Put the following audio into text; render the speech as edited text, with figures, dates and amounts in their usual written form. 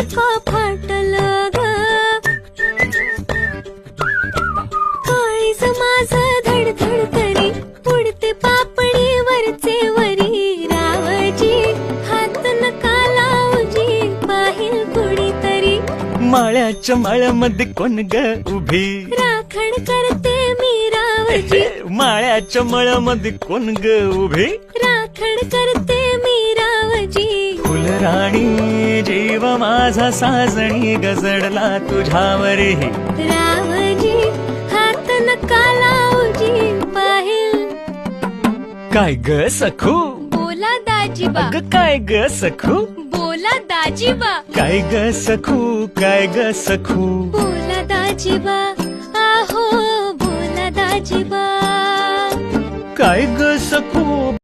डोकं फाटलं ग, काळीज माझं धडधड तरी उडते पापडी वरचे वरी. रावजी हात नका लावजी पाहिल कुणीतरी. माळ्याच्या माळ्यामध्ये कोण ग उभी, राखण करते मी रावजी. माळ्याच्या माळ्यामध्ये कोण ग उभी, राखण करते मी रावजी. फुलराणी जीव माझा साजणी गजडला तुझ्यावरी. रावजी हात नका लावजी पाहिल. काय ग सखू, बोला दाजीबा. अग काय ग सखू, बोला दाजीबा. काय ग सखू, काय ग सखू. बोला दाजीबा. आहो बोला दाजीबा. काय ग सखू,